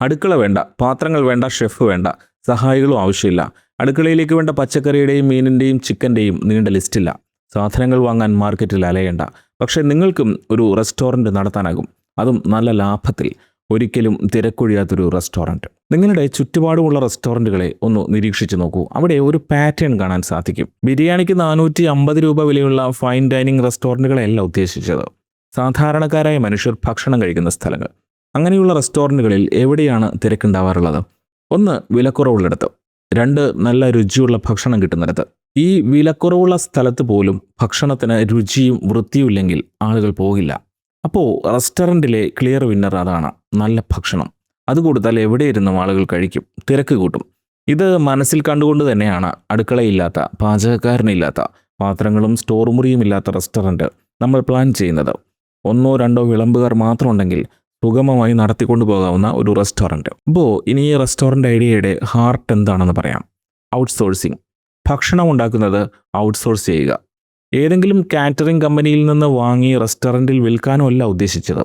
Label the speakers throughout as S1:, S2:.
S1: അടുക്കള വേണ്ട, പാത്രങ്ങൾ വേണ്ട, ഷെഫ് വേണ്ട, സഹായികളും ആവശ്യമില്ല. അടുക്കളയിലേക്ക് വേണ്ട പച്ചക്കറിയുടെയും മീനിൻ്റെയും ചിക്കൻ്റെയും നീണ്ട ലിസ്റ്റില്ല. സാധനങ്ങൾ വാങ്ങാൻ മാർക്കറ്റിൽ അലയേണ്ട. പക്ഷേ നിങ്ങൾക്കും ഒരു റെസ്റ്റോറൻറ്റ് നടത്താനാകും, അതും നല്ല ലാഭത്തിൽ. ഒരിക്കലും തിരക്കൊഴിയാത്തൊരു റെസ്റ്റോറൻറ്റ്. നിങ്ങളുടെ ചുറ്റുപാടുമുള്ള റെസ്റ്റോറൻറ്റുകളെ ഒന്ന് നിരീക്ഷിച്ച് നോക്കൂ. അവിടെ ഒരു പാറ്റേൺ കാണാൻ സാധിക്കും. ബിരിയാണിക്ക് 450 രൂപ വിലയുള്ള ഫൈൻ ഡൈനിങ് റെസ്റ്റോറൻറ്റുകളെയല്ല ഉദ്ദേശിച്ചത്. സാധാരണക്കാരായ മനുഷ്യർ ഭക്ഷണം കഴിക്കുന്ന സ്ഥലങ്ങൾ. അങ്ങനെയുള്ള റെസ്റ്റോറൻറ്റുകളിൽ എവിടെയാണ് തിരക്കുണ്ടാവാറുള്ളത്? 1. വിലക്കുറവുള്ളിടത്ത്. 2. നല്ല രുചിയുള്ള ഭക്ഷണം കിട്ടുന്നിടത്ത്. ഈ വിലക്കുറവുള്ള സ്ഥലത്ത് പോലും ഭക്ഷണത്തിന് രുചിയും വൃത്തിയും ഇല്ലെങ്കിൽ ആളുകൾ പോകില്ല. അപ്പോൾ റെസ്റ്റോറൻറ്റിലെ ക്ലിയർ വിന്നർ അതാണ്, നല്ല ഭക്ഷണം. അത് കൊടുത്താൽ എവിടെ ഇരുന്നും ആളുകൾ കഴിക്കും, തിരക്ക് കൂട്ടും. ഇത് മനസ്സിൽ കണ്ടുകൊണ്ട് തന്നെയാണ് അടുക്കളയില്ലാത്ത, പാചകക്കാരനില്ലാത്ത, പാത്രങ്ങളും സ്റ്റോർ മുറിയും ഇല്ലാത്ത റെസ്റ്റോറൻറ്റ് നമ്മൾ പ്ലാൻ ചെയ്യുന്നത്. 1 2 വിളമ്പുകാർ മാത്രം ഉണ്ടെങ്കിൽ സുഗമമായി നടത്തിക്കൊണ്ടു പോകാവുന്ന ഒരു റെസ്റ്റോറൻറ്റ്. അപ്പോൾ ഇനി ഈ റെസ്റ്റോറൻറ്റ് ഐഡിയയുടെ ഹാർട്ട് എന്താണെന്ന് പറയാം. ഔട്ട്സോഴ്സിങ്. ഭക്ഷണം ഉണ്ടാക്കുന്നത് ഔട്ട്സോഴ്സ് ചെയ്യുക. ഏതെങ്കിലും കാറ്ററിംഗ് കമ്പനിയിൽ നിന്ന് വാങ്ങി റെസ്റ്റോറൻറ്റിൽ വിൽക്കാനോ അല്ല ഉദ്ദേശിച്ചത്.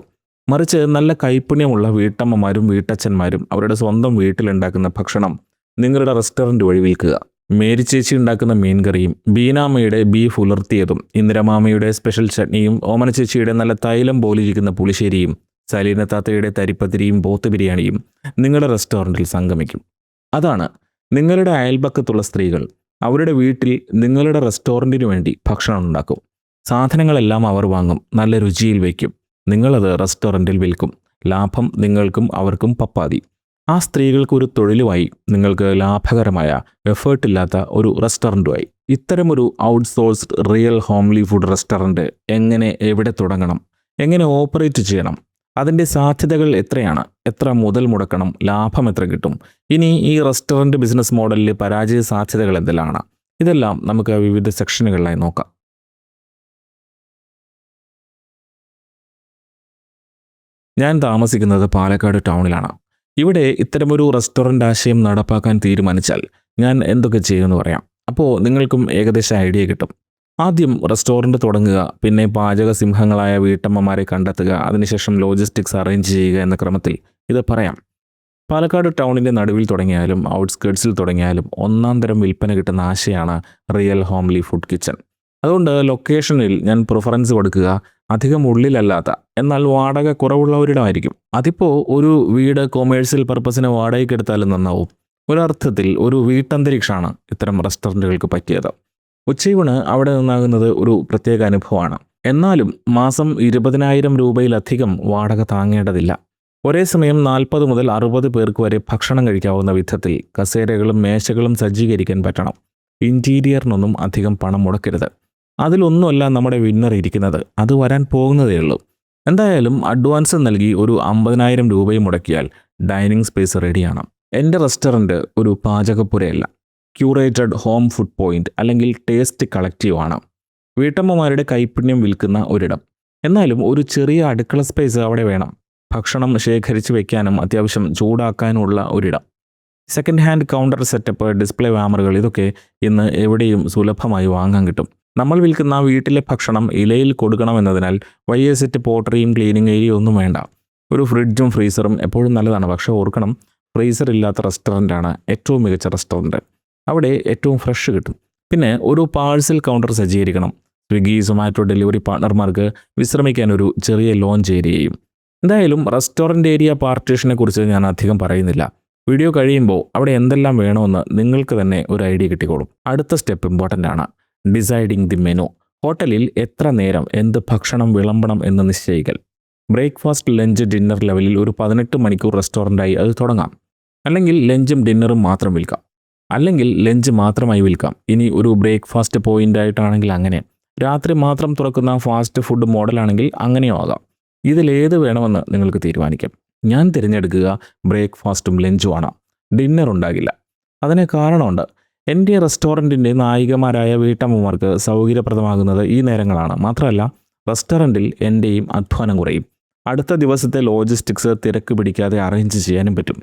S1: മറിച്ച് നല്ല കൈപ്പുണ്യമുള്ള വീട്ടമ്മമാരും വീട്ടച്ഛന്മാരും അവരുടെ സ്വന്തം വീട്ടിലുണ്ടാക്കുന്ന ഭക്ഷണം നിങ്ങളുടെ റെസ്റ്റോറൻറ്റ് വഴി വിൽക്കുക. മേരി ചേച്ചി ഉണ്ടാക്കുന്ന മീൻകറിയും, ബീനാമ്മയുടെ ബീഫ് ഉലർത്തിയതും, ഇന്ദിരമാമയുടെ സ്പെഷ്യൽ ചട്നിയും, ഓമന ചേച്ചിയുടെ നല്ല തൈലം പോലിരിക്കുന്ന പുളിശ്ശേരിയും, സലീന താത്തയുടെ തരിപ്പത്തിരിയും പോത്ത് ബിരിയാണിയും നിങ്ങളുടെ റെസ്റ്റോറൻറ്റിൽ സംഗമിക്കും. അതാണ് നിങ്ങളുടെ അയൽപക്കത്തുള്ള സ്ത്രീകൾ അവരുടെ വീട്ടിൽ നിങ്ങളുടെ റെസ്റ്റോറൻറ്റിന് വേണ്ടി ഭക്ഷണം ഉണ്ടാക്കും. സാധനങ്ങളെല്ലാം അവർ വാങ്ങും, നല്ല രുചിയിൽ വയ്ക്കും. നിങ്ങളത് റെസ്റ്റോറൻറ്റിൽ വിൽക്കും. ലാഭം നിങ്ങൾക്കും അവർക്കും പപ്പാതി. ആ സ്ത്രീകൾക്കൊരു തൊഴിലുമായി, നിങ്ങൾക്ക് ലാഭകരമായ എഫേർട്ടില്ലാത്ത ഒരു റെസ്റ്റോറൻറ്റുമായി. ഇത്തരമൊരു outsourced real homely food restaurant എങ്ങനെ, എവിടെ തുടങ്ങണം, എങ്ങനെ ഓപ്പറേറ്റ് ചെയ്യണം, അതിൻ്റെ സാധ്യതകൾ എത്രയാണ്, എത്ര മുതൽ മുടക്കണം, ലാഭം എത്ര കിട്ടും, ഇനി ഈ റെസ്റ്റോറൻറ്റ് ബിസിനസ് മോഡലിൽ പരാജയ സാധ്യതകൾ എന്തെല്ലാമാണ്, ഇതെല്ലാം നമുക്ക് വിവിധ സെക്ഷനുകളിലായി നോക്കാം. ഞാൻ താമസിക്കുന്നത് പാലക്കാട് ടൗണിലാണ്. ഇവിടെ ഇത്തരമൊരു റെസ്റ്റോറൻറ്റ് ആശയം നടപ്പാക്കാൻ തീരുമാനിച്ചാൽ ഞാൻ എന്തൊക്കെ ചെയ്യുമെന്ന് പറയാം. അപ്പോൾ നിങ്ങൾക്കും ഏകദേശം ഐഡിയ കിട്ടും. ആദ്യം റെസ്റ്റോറൻറ്റ് തുടങ്ങുക, പിന്നെ പാചക സിംഹങ്ങളായ വീട്ടമ്മമാരെ കണ്ടെത്തുക, അതിനുശേഷം ലോജിസ്റ്റിക്സ് അറേഞ്ച് ചെയ്യുക എന്ന ക്രമത്തിൽ ഇത് പറയാം. പാലക്കാട് ടൗണിൻ്റെ നടുവിൽ തുടങ്ങിയാലും ഔട്ട്സ്കേർട്സിൽ തുടങ്ങിയാലും ഒന്നാം തരം വിൽപ്പന കിട്ടുന്ന ആശയമാണ് റിയൽ ഹോംലി ഫുഡ് കിച്ചൺ. അതുകൊണ്ട് ലൊക്കേഷനിൽ ഞാൻ പ്രിഫറൻസ് കൊടുക്കുക അധികം ഉള്ളിലല്ലാത്ത, എന്നാൽ വാടക കുറവുള്ള ഒരിടമായിരിക്കും. അതിപ്പോൾ ഒരു വീട് കൊമേഴ്സ്യൽ പർപ്പസിന് വാടകയ്ക്ക് എടുത്താലും നന്നാവും. ഒരർത്ഥത്തിൽ ഒരു വീട്ടന്തരീക്ഷമാണ് ഇത്തരം റെസ്റ്റോറൻറ്റുകൾക്ക് പറ്റിയത്. ഉച്ചയൂണ് അവിടെ നിന്നാകുന്നത് ഒരു പ്രത്യേക അനുഭവമാണ്. എന്നാലും മാസം 20,000 രൂപയിലധികം വാടക താങ്ങേണ്ടതില്ല. ഒരേ സമയം 40 മുതൽ 60 പേർക്ക് വരെ ഭക്ഷണം കഴിക്കാവുന്ന വിധത്തിൽ കസേരകളും മേശകളും സജ്ജീകരിക്കാൻ പറ്റണം. ഇൻറ്റീരിയറിനൊന്നും അധികം പണം മുടക്കരുത്. അതിലൊന്നുമല്ല നമ്മുടെ വിന്നർ ഇരിക്കുന്നത്, അത് വരാൻ പോകുന്നതേ ഉള്ളൂ. എന്തായാലും അഡ്വാൻസ് നൽകി ഒരു 50,000 രൂപയും മുടക്കിയാൽ ഡൈനിങ് സ്പേസ് റെഡിയാണ്. എൻ്റെ റെസ്റ്റോറൻറ്റ് ഒരു പാചകപ്പുരയല്ല, ക്യൂറേറ്റഡ് ഹോം ഫുഡ് പോയിൻ്റ് അല്ലെങ്കിൽ ടേസ്റ്റ് കളക്റ്റീവ് ആണ്. വീട്ടമ്മമാരുടെ കൈപ്പുണ്യം വിൽക്കുന്ന ഒരിടം. എന്നാലും ഒരു ചെറിയ അടുക്കള സ്പേസ് അവിടെ വേണം. ഭക്ഷണം ശേഖരിച്ച് വയ്ക്കാനും അത്യാവശ്യം ചൂടാക്കാനുമുള്ള ഒരിടം. Second hand counter setup, display വാമറുകൾ, ഇതൊക്കെ ഇന്ന് എവിടെയും സുലഭമായി വാങ്ങാൻ കിട്ടും. നമ്മൾ വിൽക്കുന്ന വീട്ടിലെ ഭക്ഷണം ഇലയിൽ കൊടുക്കണമെന്നതിനാൽ വലിയ സെറ്റ് പോട്ടറിയും ക്ലീനിങ് ഏരിയ ഒന്നും വേണ്ട. ഒരു ഫ്രിഡ്ജും ഫ്രീസറും എപ്പോഴും നല്ലതാണ്. പക്ഷേ ഓർക്കണം, ഫ്രീസർ ഇല്ലാത്ത റെസ്റ്റോറൻ്റാണ് ഏറ്റവും മികച്ച റെസ്റ്റോറൻറ്റ്. അവിടെ ഏറ്റവും ഫ്രഷ് കിട്ടും. പിന്നെ ഒരു പാഴ്സൽ കൗണ്ടർ സജ്ജീകരിക്കണം. സ്വിഗ്ഗി, സൊമാറ്റോ ഡെലിവറി പാർട്ട്ണർമാർക്ക് വിശ്രമിക്കാൻ ഒരു ചെറിയ ലോഞ്ച് ഏരിയയും. എന്തായാലും റെസ്റ്റോറൻറ്റ് ഏരിയ പാർട്ടീഷനെ കുറിച്ച് ഞാൻ അധികം പറയുന്നില്ല. വീഡിയോ കഴിയുമ്പോൾ അവിടെ എന്തെല്ലാം വേണമെന്ന് നിങ്ങൾക്ക് തന്നെ ഒരു ഐഡിയ കിട്ടിക്കോളും. അടുത്ത സ്റ്റെപ്പ് ഇമ്പോർട്ടൻ്റ് ആണ്, ഡിസൈഡിങ് ദി മെനു. ഹോട്ടലിൽ എത്ര നേരം എന്ത് ഭക്ഷണം വിളമ്പണം എന്ന് നിശ്ചയിക്കൽ. ബ്രേക്ക്ഫാസ്റ്റ്, ലഞ്ച്, ഡിന്നർ ലെവലിൽ ഒരു 18 മണിക്കൂർ റെസ്റ്റോറൻ്റായി അത് തുടങ്ങാം. അല്ലെങ്കിൽ ലഞ്ചും ഡിന്നറും മാത്രം വിൽക്കാം. അല്ലെങ്കിൽ ലഞ്ച് മാത്രമായി വിൽക്കാം. ഇനി ഒരു ബ്രേക്ക്ഫാസ്റ്റ് പോയിൻ്റായിട്ടാണെങ്കിൽ അങ്ങനെ. രാത്രി മാത്രം തുറക്കുന്ന ഫാസ്റ്റ് ഫുഡ് മോഡലാണെങ്കിൽ അങ്ങനെയോ ആകാം. ഇതിലേത് വേണമെന്ന് നിങ്ങൾക്ക് തീരുമാനിക്കാം. ഞാൻ തിരഞ്ഞെടുക്കുക ബ്രേക്ക്ഫാസ്റ്റും ലഞ്ചുമാണ്. ഡിന്നർ ഉണ്ടാകില്ല. അതിന് കാരണമുണ്ട്. എൻ്റെ റെസ്റ്റോറൻറ്റിൻ്റെ നായികമാരായ വീട്ടമ്മമാർക്ക് സൗകര്യപ്രദമാകുന്നത് ഈ നേരങ്ങളാണ്. മാത്രമല്ല റെസ്റ്റോറൻറ്റിൽ എൻ്റെയും അധ്വാനം കുറയും. അടുത്ത ദിവസത്തെ ലോജിസ്റ്റിക്സ് തിരക്ക് പിടിക്കാതെ അറേഞ്ച് ചെയ്യാനും പറ്റും.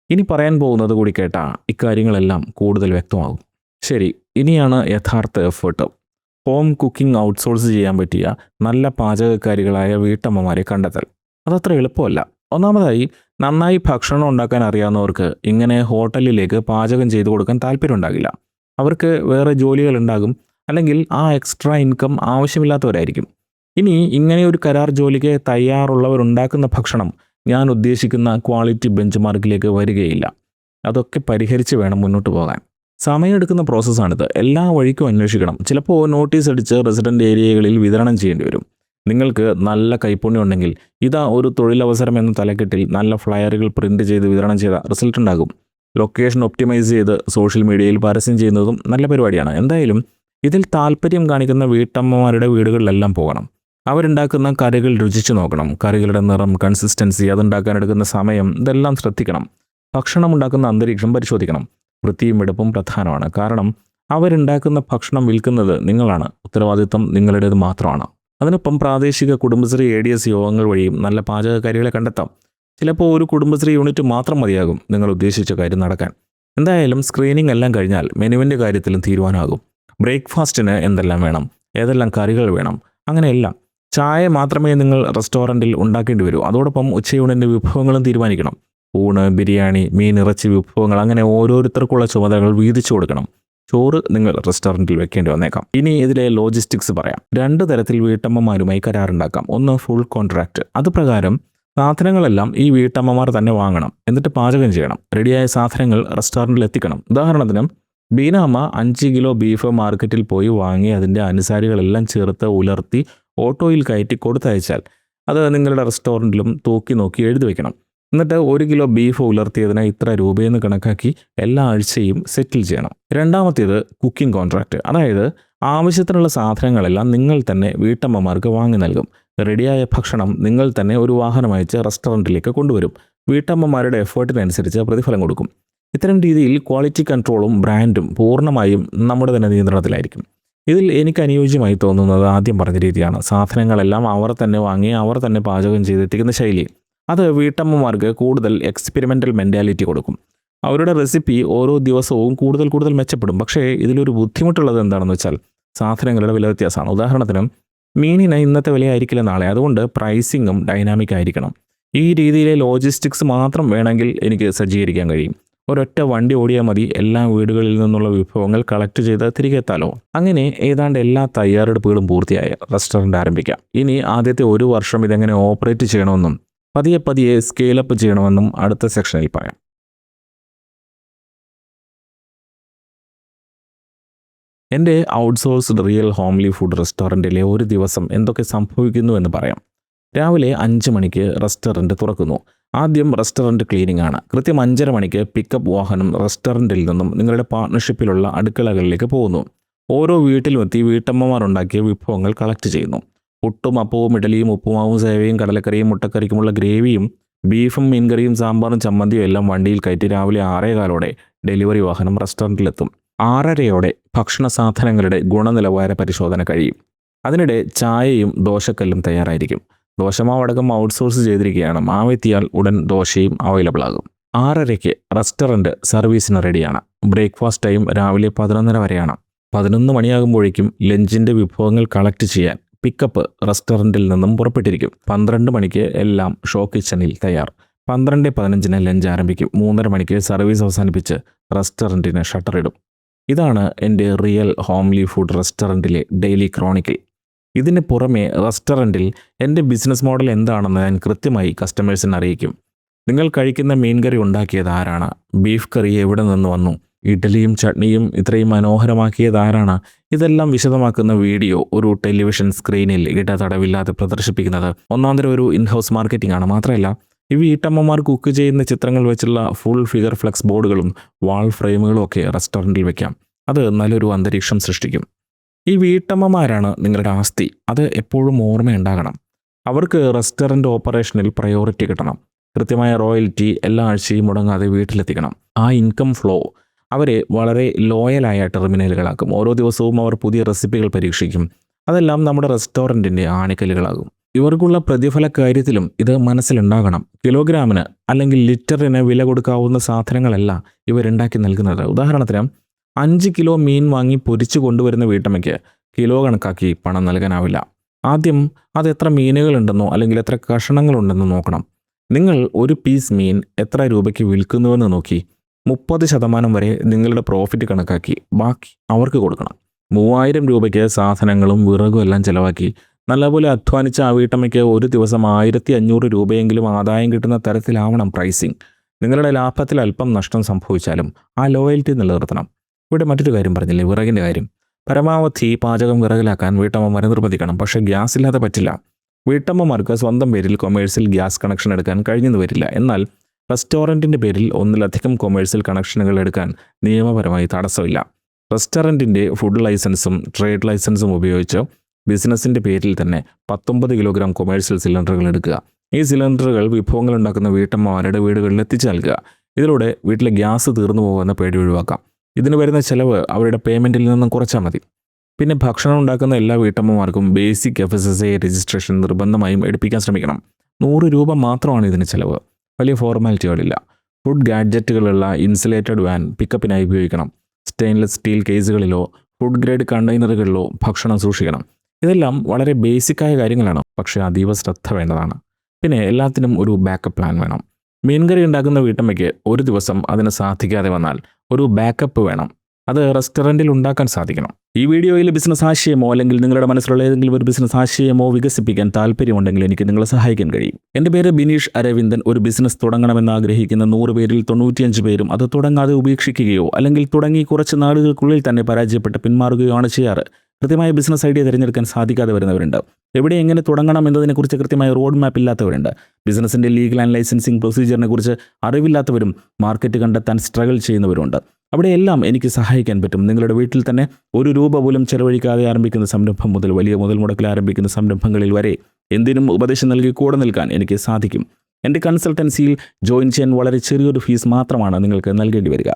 S1: ഇനി പറയാൻ പോകുന്നത് കൂടി കേട്ടാൽ ഇക്കാര്യങ്ങളെല്ലാം കൂടുതൽ വ്യക്തമാകും. ശരി, ഇനിയാണ് യഥാർത്ഥ എഫേർട്ട്. ഹോം കുക്കിംഗ് ഔട്ട്സോഴ്സ് ചെയ്യാൻ പറ്റിയ നല്ല പാചകക്കാരികളായ വീട്ടമ്മമാരെ കണ്ടെത്തൽ. അതത്ര എളുപ്പമല്ല. ഒന്നാമതായി, നന്നായി ഭക്ഷണം ഉണ്ടാക്കാൻ അറിയാവുന്നവർക്ക് ഇങ്ങനെ ഹോട്ടലിലേക്ക് പാചകം ചെയ്തു കൊടുക്കാൻ താല്പര്യമുണ്ടാകില്ല. അവർക്ക് വേറെ ജോലികളുണ്ടാകും, അല്ലെങ്കിൽ ആ എക്സ്ട്രാ ഇൻകം ആവശ്യമില്ലാത്തവരായിരിക്കും. ഇനി ഇങ്ങനെ ഒരു കരാർ ജോലിക്ക് തയ്യാറുള്ളവരുണ്ടാക്കുന്ന ഭക്ഷണം ഞാൻ ഉദ്ദേശിക്കുന്ന ക്വാളിറ്റി ബെഞ്ച് മാർക്കിലേക്ക് വരികയില്ല. അതൊക്കെ പരിഹരിച്ച് വേണം മുന്നോട്ട് പോകാൻ. സമയമെടുക്കുന്ന പ്രോസസ്സാണിത്. എല്ലാ വഴിക്കും അന്വേഷിക്കണം. ചിലപ്പോൾ നോട്ടീസ് അടിച്ച് റെസിഡൻ്റ് ഏരിയകളിൽ വിതരണം ചെയ്യേണ്ടി വരും. നിങ്ങൾക്ക് നല്ല കൈപ്പുണ്യം ഉണ്ടെങ്കിൽ ഇതാ ഒരു തൊഴിലവസരം എന്ന തലക്കെട്ടിൽ നല്ല ഫ്ലയറുകൾ പ്രിന്റ് ചെയ്ത് വിതരണം ചെയ്ത റിസൾട്ട് ഉണ്ടാകും. ലൊക്കേഷൻ ഒപ്റ്റിമൈസ് ചെയ്ത് സോഷ്യൽ മീഡിയയിൽ പരസ്യം ചെയ്യുന്നതും നല്ല പരിപാടിയാണ്. എന്തായാലും ഇതിൽ താല്പര്യം കാണിക്കുന്ന വീട്ടമ്മമാരുടെ വീടുകളിലെല്ലാം പോകണം. അവരുണ്ടാക്കുന്ന കറികൾ രുചിച്ചു നോക്കണം. കറികളുടെ നിറം, കൺസിസ്റ്റൻസി, അതുണ്ടാക്കാൻ എടുക്കുന്ന സമയം, ഇതെല്ലാം ശ്രദ്ധിക്കണം. ഭക്ഷണം ഉണ്ടാക്കുന്ന അന്തരീക്ഷം പരിശോധിക്കണം. വൃത്തിയും വെടുപ്പും പ്രധാനമാണ്. കാരണം അവരുണ്ടാക്കുന്ന ഭക്ഷണം വിൽക്കുന്നത് നിങ്ങളാണ്. ഉത്തരവാദിത്വം നിങ്ങളുടേത് മാത്രമാണ്. അതിനൊപ്പം പ്രാദേശിക കുടുംബശ്രീ ADS യോഗങ്ങൾ വഴിയും നല്ല പാചകക്കാരികളെ കണ്ടെത്താം. ചിലപ്പോൾ ഒരു കുടുംബശ്രീ യൂണിറ്റ് മാത്രം മതിയാകും നിങ്ങൾ ഉദ്ദേശിച്ച കാര്യം നടക്കാൻ. എന്തായാലും സ്ക്രീനിങ് എല്ലാം കഴിഞ്ഞാൽ മെനുവിൻ്റെ കാര്യത്തിലും തീരുമാനമാകും. ബ്രേക്ക്ഫാസ്റ്റിന് എന്തെല്ലാം വേണം, ഏതെല്ലാം കറികൾ വേണം, അങ്ങനെയെല്ലാം. ചായ മാത്രമേ നിങ്ങൾ റെസ്റ്റോറൻറ്റിൽ ഉണ്ടാക്കേണ്ടി വരൂ. അതോടൊപ്പം ഉച്ചയൂണിൻ്റെ വിഭവങ്ങളും തീരുമാനിക്കണം. ഊണ്, ബിരിയാണി, മീൻ, ഇറച്ചി വിഭവങ്ങൾ, അങ്ങനെ ഓരോരുത്തർക്കുള്ള ചുമതലകൾ വീതിച്ചു കൊടുക്കണം. ചോറ് നിങ്ങൾ റെസ്റ്റോറൻറ്റിൽ വെക്കേണ്ടി വന്നേക്കാം. ഇനി ഇതിലെ ലോജിസ്റ്റിക്സ് പറയാം. 2 തരത്തിൽ വീട്ടമ്മമാരുമായി കരാറുണ്ടാക്കാം. ഒന്ന് ഫുൾ കോൺട്രാക്റ്റ്. അത് പ്രകാരം സാധനങ്ങളെല്ലാം ഈ വീട്ടമ്മമാർ തന്നെ വാങ്ങണം, എന്നിട്ട് പാചകം ചെയ്യണം. റെഡിയായ സാധനങ്ങൾ റെസ്റ്റോറൻറ്റിൽ എത്തിക്കണം. ഉദാഹരണത്തിന്, ബീനാമ്മ 5 കിലോ ബീഫ് മാർക്കറ്റിൽ പോയി വാങ്ങി അതിൻ്റെ അനുസാരികളെല്ലാം ചേർത്ത് ഉലർത്തി ഓട്ടോയിൽ കയറ്റി കൊടുത്തയച്ചാൽ അത് നിങ്ങളുടെ റെസ്റ്റോറൻറ്റിലും തൂക്കി നോക്കി എഴുതി വയ്ക്കണം. എന്നിട്ട് 1 കിലോ ബീഫ് ഉലർത്തിയതിന് ഇത്ര രൂപയെന്ന് കണക്കാക്കി എല്ലാ ആഴ്ചയും സെറ്റിൽ ചെയ്യണം. രണ്ടാമത്തേത് കുക്കിംഗ് കോൺട്രാക്റ്റ്. അതായത് ആവശ്യത്തിനുള്ള സാധനങ്ങളെല്ലാം നിങ്ങൾ തന്നെ വീട്ടമ്മമാർക്ക് വാങ്ങി നൽകും. റെഡിയായ ഭക്ഷണം നിങ്ങൾ തന്നെ ഒരു വാഹനം അയച്ച് റെസ്റ്റോറൻറ്റിലേക്ക് കൊണ്ടുവരും. വീട്ടമ്മമാരുടെ എഫേർട്ടിനനുസരിച്ച് പ്രതിഫലം കൊടുക്കും. ഇത്തരം രീതിയിൽ ക്വാളിറ്റി കൺട്രോളും ബ്രാൻഡും പൂർണ്ണമായും നമ്മുടെ തന്നെ നിയന്ത്രണത്തിലായിരിക്കും. ഇതിൽ എനിക്ക് അനുയോജ്യമായി തോന്നുന്നത് ആദ്യം പറഞ്ഞ രീതിയാണ്. സാധനങ്ങളെല്ലാം അവർ തന്നെ വാങ്ങി അവർ തന്നെ പാചകം ചെയ്തെത്തിക്കുന്ന ശൈലി. അത് വീട്ടമ്മമാർക്ക് കൂടുതൽ എക്സ്പെരിമെൻ്റൽ മെൻറ്റാലിറ്റി കൊടുക്കും. അവരുടെ റെസിപ്പി ഓരോ ദിവസവും കൂടുതൽ മെച്ചപ്പെടും. പക്ഷേ ഇതിലൊരു ബുദ്ധിമുട്ടുള്ളത് എന്താണെന്ന് വെച്ചാൽ സാധനങ്ങളുടെ വില വ്യത്യാസമാണ്. ഉദാഹരണത്തിന്, മീനിന് ഇന്നത്തെ വിലയായിരിക്കില്ല നാളെ. അതുകൊണ്ട് പ്രൈസിങ്ങും ഡൈനാമിക് ആയിരിക്കണം. ഈ രീതിയിലെ ലോജിസ്റ്റിക്സ് മാത്രം വേണമെങ്കിൽ എനിക്ക് സജ്ജീകരിക്കാൻ കഴിയും. ഒരൊറ്റ വണ്ടി ഓടിയാൽ മതി എല്ലാ വീടുകളിൽ നിന്നുള്ള വിഭവങ്ങൾ കളക്ട് ചെയ്ത് തിരികെ എത്താലോ. അങ്ങനെ ഏതാണ്ട് എല്ലാ തയ്യാറെടുപ്പുകളും പൂർത്തിയായ റെസ്റ്റോറൻറ്റ് ആരംഭിക്കാം. ഇനി ആദ്യത്തെ 1 വർഷം ഇതെങ്ങനെ ഓപ്പറേറ്റ് ചെയ്യണമെന്നും പതിയെ സ്കെയിലപ്പ് ചെയ്യണമെന്നും അടുത്ത സെക്ഷനിൽ പറയാം. എൻ്റെ ഔട്ട്സോഴ്സ്ഡ് റിയൽ ഹോംലി ഫുഡ് റെസ്റ്റോറൻറ്റിലെ ഒരു ദിവസം എന്തൊക്കെ സംഭവിക്കുന്നു എന്ന് പറയാം. രാവിലെ 5 മണിക്ക് റെസ്റ്റോറൻറ്റ് തുറക്കുന്നു. ആദ്യം റെസ്റ്റോറൻറ്റ് ക്ലീനിങ് ആണ്. കൃത്യം 5:30 മണിക്ക് പിക്കപ്പ് വാഹനം റെസ്റ്റോറൻറ്റിൽ നിന്നും നിങ്ങളുടെ പാർട്ട്ണർഷിപ്പിലുള്ള അടുക്കളകളിലേക്ക് പോകുന്നു. ഓരോ വീട്ടിലുമെത്തി വീട്ടമ്മമാർ ഉണ്ടാക്കിയ വിഭവങ്ങൾ കളക്ട് ചെയ്യുന്നു. പുട്ടും അപ്പവും ഇഡലിയും ഉപ്പുമാവും സേവയും കടലക്കറിയും മുട്ടക്കറിക്കുമുള്ള ഗ്രേവിയും ബീഫും മീൻകറിയും സാമ്പാറും ചമ്മന്തിയും എല്ലാം വണ്ടിയിൽ കയറ്റി രാവിലെ 6:15 ഡെലിവറി വാഹനം റെസ്റ്റോറൻറ്റിലെത്തും. 6:30 ഭക്ഷണ സാധനങ്ങളുടെ ഗുണനിലവാര പരിശോധന കഴിയും. അതിനിടെ ചായയും ദോശക്കല്ലും തയ്യാറായിരിക്കും. ദോശമാവടക്കം ഔട്ട്സോഴ്സ് ചെയ്തിരിക്കുകയാണ്. മാവെത്തിയാൽ ഉടൻ ദോശയും അവൈലബിൾ ആകും. 6:30 റെസ്റ്റോറൻറ്റ് സർവീസിന് റെഡിയാണ്. ബ്രേക്ക്ഫാസ്റ്റ് ടൈം രാവിലെ 11:30 വരെയാണ്. 11 മണിയാകുമ്പോഴേക്കും ലഞ്ചിൻ്റെ വിഭവങ്ങൾ കളക്ട് ചെയ്യാൻ പിക്കപ്പ് റെസ്റ്റോറൻറ്റിൽ നിന്നും പുറപ്പെട്ടിരിക്കും. 12 മണിക്ക് എല്ലാം ഷോ കിച്ചണിൽ തയ്യാർ. 12:15 ലഞ്ച് ആരംഭിക്കും. 3:30 മണിക്ക് സർവീസ് അവസാനിപ്പിച്ച് റെസ്റ്റോറൻറ്റിന് ഷട്ടർ ഇടും. ഇതാണ് എൻ്റെ റിയൽ ഹോംലി ഫുഡ് റെസ്റ്റോറൻറ്റിലെ ഡെയിലി ക്രോണിക്കിൾ. ഇതിന് പുറമെ റെസ്റ്റോറൻറ്റിൽ എൻ്റെ ബിസിനസ് മോഡൽ എന്താണെന്ന് ഞാൻ കൃത്യമായി കസ്റ്റമേഴ്സിനെ അറിയിക്കും. നിങ്ങൾ കഴിക്കുന്ന മീൻകറി ഉണ്ടാക്കിയത് ആരാണ്? ബീഫ് കറി എവിടെ നിന്ന് വന്നു? ഇഡ്ഡലിയും ചട്നിയും ഇത്രയും മനോഹരമാക്കിയത് ആരാണ്? ഇതെല്ലാം വിശദമാക്കുന്ന വീഡിയോ ഒരു ടെലിവിഷൻ സ്ക്രീനിൽ ഇടതടവില്ലാതെ പ്രദർശിപ്പിക്കുന്നത് ഒന്നാന്തരം ഒരു ഇൻഹൗസ് മാർക്കറ്റിംഗ് ആണ്. മാത്രമല്ല, ഈ വീട്ടമ്മമാർ കുക്ക് ചെയ്യുന്ന ചിത്രങ്ങൾ വെച്ചുള്ള ഫുൾ ഫിഗർ ഫ്ലെക്സ് ബോർഡുകളും വാൾ ഫ്രെയിമുകളും ഒക്കെ റെസ്റ്റോറൻറ്റിൽ വയ്ക്കാം. അത് നല്ലൊരു അന്തരീക്ഷം സൃഷ്ടിക്കും. ഈ വീട്ടമ്മമാരാണ് നിങ്ങളുടെ ആസ്തി. അത് എപ്പോഴും ഓർമ്മയുണ്ടാകണം. അവർക്ക് റെസ്റ്റോറൻറ്റ് ഓപ്പറേഷനിൽ പ്രയോറിറ്റി കിട്ടണം. കൃത്യമായ റോയൽറ്റി എല്ലാ ആഴ്ചയും മുടങ്ങാതെ വീട്ടിലെത്തിക്കണം. ആ ഇൻകം ഫ്ലോ അവരെ വളരെ ലോയലായ ടെർമിനലുകളാക്കും. ഓരോ ദിവസവും അവർ പുതിയ റെസിപ്പികൾ പരീക്ഷിക്കും. അതെല്ലാം നമ്മുടെ റെസ്റ്റോറൻറ്റിൻ്റെ ആണിക്കല്ലുകളാകും. ഇവർക്കുള്ള പ്രതിഫല കാര്യത്തിലും ഇത് മനസ്സിലുണ്ടാകണം. കിലോഗ്രാമിന് അല്ലെങ്കിൽ ലിറ്ററിന് വില കൊടുക്കാവുന്ന സാധനങ്ങളല്ല ഇവരുണ്ടാക്കി നൽകുന്നത്. ഉദാഹരണത്തിന്, 5 കിലോ മീൻ വാങ്ങി പൊരിച്ചു കൊണ്ടുവരുന്ന വീട്ടമ്മയ്ക്ക് കിലോ കണക്കാക്കി പണം നൽകാനാവില്ല. ആദ്യം അത് എത്ര മീനുകളുണ്ടെന്നോ അല്ലെങ്കിൽ എത്ര കഷണങ്ങളുണ്ടെന്നോ നോക്കണം. നിങ്ങൾ ഒരു പീസ് മീൻ എത്ര രൂപയ്ക്ക് വിൽക്കുന്നുവെന്ന് നോക്കി 30% വരെ നിങ്ങളുടെ പ്രോഫിറ്റ് കണക്കാക്കി ബാക്കി അവർക്ക് കൊടുക്കണം. 3000 രൂപയ്ക്ക് സാധനങ്ങളും വിറകും എല്ലാം ചിലവാക്കി നല്ലപോലെ അധ്വാനിച്ച ആ വീട്ടമ്മയ്ക്ക് ഒരു ദിവസം 1500 രൂപയെങ്കിലും ആദായം കിട്ടുന്ന തരത്തിലാവണം പ്രൈസിങ്. നിങ്ങളുടെ ലാഭത്തിൽ അല്പം നഷ്ടം സംഭവിച്ചാലും ആ ലോയൽറ്റി നിലനിർത്തണം. ഇവിടെ മറ്റൊരു കാര്യം പറഞ്ഞില്ലേ, വിറകിൻ്റെ കാര്യം. പരമാവധി പാചകം വിറകിലാക്കാൻ വീട്ടമ്മമാരെ നിർബന്ധിക്കണം. പക്ഷേ ഗ്യാസ് ഇല്ലാതെ പറ്റില്ല. വീട്ടമ്മമാർക്ക് സ്വന്തം പേരിൽ കൊമേഴ്സ്യൽ ഗ്യാസ് കണക്ഷൻ എടുക്കാൻ കഴിഞ്ഞെന്ന് വരില്ല. എന്നാൽ റെസ്റ്റോറൻറ്റിൻ്റെ പേരിൽ ഒന്നിലധികം കൊമേഴ്സ്യൽ കണക്ഷനുകൾ എടുക്കാൻ നിയമപരമായി തടസ്സമില്ല. റെസ്റ്റോറൻറ്റിൻ്റെ ഫുഡ് ലൈസൻസും ട്രേഡ് ലൈസൻസും ഉപയോഗിച്ച് ബിസിനസ്സിൻ്റെ പേരിൽ തന്നെ 19 കിലോഗ്രാം കൊമേഴ്സ്യൽ സിലിണ്ടറുകൾ എടുക്കുക. ഈ സിലിണ്ടറുകൾ വിഭവങ്ങൾ ഉണ്ടാക്കുന്ന വീട്ടമ്മമാരുടെ വീടുകളിൽ എത്തിച്ചു നൽകുക. ഇതിലൂടെ വീട്ടിലെ ഗ്യാസ് തീർന്നു പോകുമെന്ന പേടി ഒഴിവാക്കാം. ഇതിന് വരുന്ന ചിലവ് അവരുടെ പേയ്മെൻറ്റിൽ നിന്നും കുറച്ചാൽ മതി. പിന്നെ ഭക്ഷണം ഉണ്ടാക്കുന്ന എല്ലാ വീട്ടമ്മമാർക്കും ബേസിക് FSSAI രജിസ്ട്രേഷൻ നിർബന്ധമായും എടുപ്പിക്കാൻ ശ്രമിക്കണം. 100 രൂപ മാത്രമാണ് ഇതിന് ചിലവ്. വലിയ ഫോർമാലിറ്റികളില്ല. ഫുഡ് ഗാഡ്ജറ്റുകളുള്ള ഇൻസുലേറ്റഡ് വാൻ പിക്കപ്പിനായി ഉപയോഗിക്കണം. സ്റ്റെയിൻലെസ് സ്റ്റീൽ കേസുകളിലോ ഫുഡ് ഗ്രേഡ് കണ്ടെയ്നറുകളിലോ ഭക്ഷണം സൂക്ഷിക്കണം. ഇതെല്ലാം വളരെ ബേസിക്കായ കാര്യങ്ങളാണ്, പക്ഷേ അതീവ ശ്രദ്ധ വേണ്ടതാണ്. പിന്നെ എല്ലാത്തിനും ഒരു ബാക്കപ്പ് പ്ലാൻ വേണം. മീൻകറി ഉണ്ടാക്കുന്ന വീട്ടമ്മയ്ക്ക് ഒരു ദിവസം അതിന് സാധിക്കാതെ വന്നാൽ ഒരു ബാക്കപ്പ് വേണം. അത് റെസ്റ്റോറൻറ്റിൽ ഉണ്ടാക്കാൻ സാധിക്കണം. ഈ വീഡിയോയിൽ ബിസിനസ് ആശയമോ അല്ലെങ്കിൽ നിങ്ങളുടെ മനസ്സിലുള്ള ഏതെങ്കിലും ഒരു ബിസിനസ് ആശയമോ വികസിപ്പിക്കാൻ താല്പര്യമുണ്ടെങ്കിൽ എനിക്ക് നിങ്ങളെ സഹായിക്കാൻ കഴിയും. എൻ്റെ പേര് ബിനീഷ് അരവിന്ദൻ. ഒരു ബിസിനസ് തുടങ്ങണമെന്ന് ആഗ്രഹിക്കുന്ന 100 പേരിൽ 95 പേരും അത് തുടങ്ങാതെ ഉപേക്ഷിക്കുകയോ അല്ലെങ്കിൽ തുടങ്ങി കുറച്ച് നാളുകൾക്കുള്ളിൽ തന്നെ പരാജയപ്പെട്ട് പിന്മാറുകയോ ആണ് ചെയ്യാറ്. കൃത്യമായ ബിസിനസ് ഐഡിയ തിരഞ്ഞെടുക്കാൻ സാധിക്കാതെ വരുന്നവരുണ്ട്. എവിടെ എങ്ങനെ തുടങ്ങണം എന്നതിനെക്കുറിച്ച് കൃത്യമായ റോഡ് മാപ്പ് ഇല്ലാത്തവരുണ്ട്. ബിസിനസ്സിൻ്റെ ലീഗൽ ആൻഡ് ലൈസൻസിങ് പ്രൊസീജിയറിനെ കുറിച്ച് അറിവില്ലാത്തവരും മാർക്കറ്റ് കണ്ടെത്താൻ സ്ട്രഗിൾ ചെയ്യുന്നവരുണ്ട്. അവിടെയെല്ലാം എനിക്ക് സഹായിക്കാൻ പറ്റും. നിങ്ങളുടെ വീട്ടിൽ തന്നെ 1 രൂപ പോലും ചെലവഴിക്കാതെ ആരംഭിക്കുന്ന സംരംഭം മുതൽ വലിയ മുതൽ മുടക്കിൽ ആരംഭിക്കുന്ന സംരംഭങ്ങളിൽ വരെ എന്തിനും ഉപദേശം നൽകി കൂടെ നിൽക്കാൻ എനിക്ക് സാധിക്കും. എൻ്റെ കൺസൾട്ടൻസിയിൽ ജോയിൻ ചെയ്യാൻ വളരെ ചെറിയൊരു ഫീസ് മാത്രമാണ് നിങ്ങൾക്ക് നൽകേണ്ടി വരിക.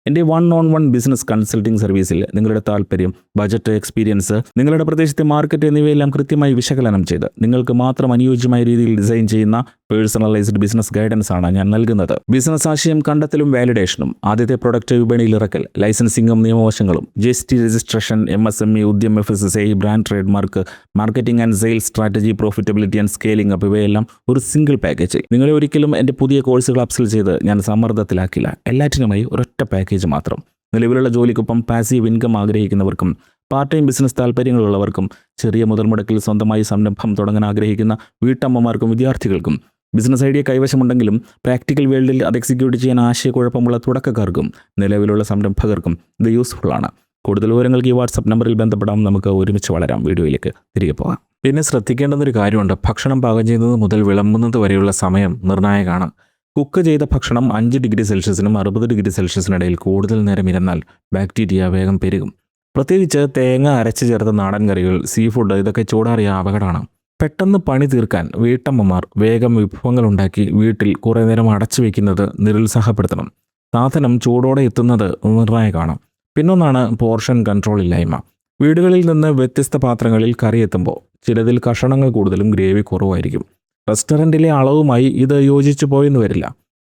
S1: എൻ്റെ 1-on-1 ബിസിനസ് കൺസൾട്ടിംഗ് സർവീസിൽ നിങ്ങളുടെ താല്പര്യം, ബജറ്റ്, എക്സ്പീരിയൻസ്, നിങ്ങളുടെ പ്രദേശത്തെ മാർക്കറ്റ് എന്നിവയെല്ലാം കൃത്യമായി വിശകലനം ചെയ്ത് നിങ്ങൾക്ക് മാത്രം അനുയോജ്യമായ രീതിയിൽ ഡിസൈൻ ചെയ്യുന്ന പേഴ്സണലൈസ്ഡ് ബിസിനസ് ഗൈഡൻസ് ആണ് ഞാൻ നൽകുന്നത്. ബിസിനസ് ആശയം കണ്ടെത്തലും വാലിഡേഷനും, ആദ്യത്തെ പ്രൊഡക്റ്റ് വിപണിയിൽ ഇറക്കൽ, ലൈസൻസിംഗും നിയമവശങ്ങളും, GST registration, MSME, Udyam, FSSAI, brand trade mark, marketing and sales strategy, profitability and scaling up, ഇവയെല്ലാം ഒരു സിംഗിൾ പാക്കേജ്. നിങ്ങളെ ഒരിക്കലും എൻ്റെ പുതിയ കോഴ്സുകൾ അപ്സെൽ ചെയ്ത് ഞാൻ സമ്മർദ്ദത്തിലാക്കില്ല. എല്ലാറ്റിനുമായി ഒരൊറ്റ പാക്കേജ് മാത്രം. നിലവിലുള്ള ജോലിക്കൊപ്പം പാസീവ് ഇൻകം ആഗ്രഹിക്കുന്നവർക്കും പാർട്ട് ടൈം ബിസിനസ് താല്പര്യങ്ങളുള്ളവർക്കും ചെറിയ മുതൽ മുടക്കിൽ സ്വന്തമായി സംരംഭം തുടങ്ങാൻ ആഗ്രഹിക്കുന്ന വീട്ടമ്മമാർക്കും വിദ്യാർത്ഥികൾക്കും ബിസിനസ് ഐഡിയ കൈവശമുണ്ടെങ്കിലും പ്രാക്ടിക്കൽ വേൾഡിൽ അത് എക്സിക്യൂട്ട് ചെയ്യാൻ ആശയക്കുഴപ്പമുള്ള തുടക്കക്കാർക്കും നിലവിലുള്ള സംരംഭകർക്കും ഇത് യൂസ്ഫുൾ ആണ്. കൂടുതൽ വിവരങ്ങൾക്ക് ഈ വാട്സപ്പ് നമ്പറിൽ ബന്ധപ്പെടാം. നമുക്ക് ഒരുമിച്ച് വളരാം. വീഡിയോയിലേക്ക് തിരികെ പോകാം. പിന്നെ ശ്രദ്ധിക്കേണ്ടുന്നൊരു കാര്യമുണ്ട്. ഭക്ഷണം പാകം ചെയ്യുന്നത് മുതൽ വിളമ്പുന്നത് വരെയുള്ള സമയം നിർണായകമാണ്. കുക്ക് ചെയ്ത ഭക്ഷണം 5 ഡിഗ്രി സെൽഷ്യസിനും 60 ഡിഗ്രി സെൽഷ്യസിനിടയിൽ കൂടുതൽ നേരം ഇരുന്നാൽ ബാക്ടീരിയ വേഗം പെരുകും. പ്രത്യേകിച്ച് തേങ്ങ അരച്ച് ചേർത്ത നാടൻ കറികൾ, സീ ഫുഡ്, ഇതൊക്കെ ചൂടാറിയ അപകടമാണ്. പെട്ടെന്ന് പണി തീർക്കാൻ വീട്ടമ്മമാർ വേഗം വിഭവങ്ങൾ ഉണ്ടാക്കി വീട്ടിൽ കുറേ നേരം അടച്ചു വയ്ക്കുന്നത് നിരുത്സാഹപ്പെടുത്തണം. സാധനം ചൂടോടെ എത്തുന്നത് നിർണായകമാണ്. പിന്നൊന്നാണ് പോർഷൻ കൺട്രോൾ ഇല്ലായ്മ. വീടുകളിൽ നിന്ന് വ്യത്യസ്ത പാത്രങ്ങളിൽ കറി എത്തുമ്പോൾ ചിലതിൽ കഷണങ്ങൾ കൂടുതലും ഗ്രേവി കുറവായിരിക്കും. റെസ്റ്റോറൻറ്റിലെ അളവുമായി ഇത് യോജിച്ചു പോയെന്ന് വരില്ല.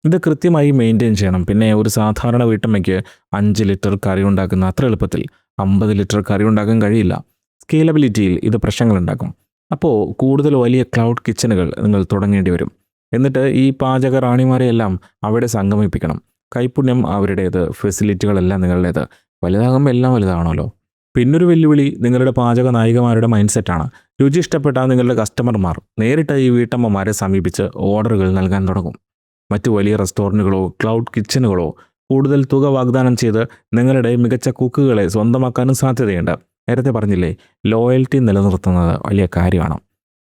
S1: ഇത് കൃത്യമായി മെയിൻറ്റെയിൻ ചെയ്യണം. പിന്നെ ഒരു സാധാരണ വീട്ടമ്മയ്ക്ക് 5 ലിറ്റർ കറി ഉണ്ടാക്കുന്ന അത്ര എളുപ്പത്തിൽ 50 ലിറ്റർ കറി ഉണ്ടാക്കാൻ കഴിയില്ല. സ്കെയിലബിലിറ്റിയിൽ ഇത് പ്രശ്നങ്ങളുണ്ടാക്കും. അപ്പോൾ കൂടുതൽ വലിയ ക്ലൗഡ് കിച്ചണുകൾ നിങ്ങൾ തുടങ്ങേണ്ടി വരും. എന്നിട്ട് ഈ പാചക റാണിമാരെയെല്ലാം അവിടെ സംഗമിപ്പിക്കണം. കൈപുണ്യം അവരുടേത്, ഫെസിലിറ്റികളെല്ലാം നിങ്ങളുടേത്. വലുതാകുമ്പോൾ എല്ലാം വലുതാണല്ലോ. പിന്നൊരു വെല്ലുവിളി നിങ്ങളുടെ പാചക നായികമാരുടെ മൈൻഡ് സെറ്റാണ്. രുചി ഇഷ്ടപ്പെട്ട നിങ്ങളുടെ കസ്റ്റമർമാർ നേരിട്ട് ഈ വീട്ടമ്മമാരെ സമീപിച്ച് ഓർഡറുകൾ നൽകാൻ തുടങ്ങും. മറ്റു വലിയ റെസ്റ്റോറൻറ്റുകളോ ക്ലൗഡ് കിച്ചണുകളോ കൂടുതൽ തുക വാഗ്ദാനം ചെയ്ത് നിങ്ങളുടെ മികച്ച കുക്കുകളെ സ്വന്തമാക്കാനും സാധ്യതയുണ്ട്. നേരത്തെ പറഞ്ഞില്ലേ, ലോയൽറ്റി നിലനിർത്തുന്നത് വലിയ കാര്യമാണ്.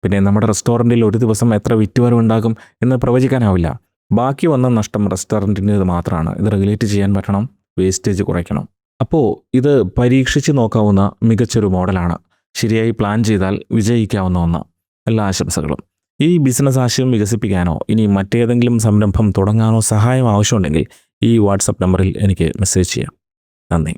S1: പിന്നെ നമ്മുടെ റെസ്റ്റോറൻറ്റിൽ ഒരു ദിവസം എത്ര വിറ്റുവരവുണ്ടാകും എന്ന് പ്രവചിക്കാനാവില്ല. ബാക്കി വന്ന നഷ്ടം റെസ്റ്റോറൻറ്റിൻ്റേത് മാത്രമാണ്. ഇത് റെഗുലേറ്റ് ചെയ്യാൻ പറ്റണം, വേസ്റ്റേജ് കുറയ്ക്കണം. അപ്പോൾ ഇത് പരീക്ഷിച്ച് നോക്കാവുന്ന മികച്ചൊരു മോഡലാണ്. ശരിയായി പ്ലാൻ ചെയ്താൽ വിജയിക്കാവുന്ന ഒന്ന്. എല്ലാ ആശംസകളും. ഈ ബിസിനസ് ആശയം വികസിപ്പിക്കാനോ ഇനി മറ്റേതെങ്കിലും സംരംഭം തുടങ്ങാനോ സഹായം ആവശ്യമുണ്ടെങ്കിൽ ഈ വാട്സപ്പ് നമ്പറിൽ എനിക്ക് മെസ്സേജ് ചെയ്യാം. നന്ദി.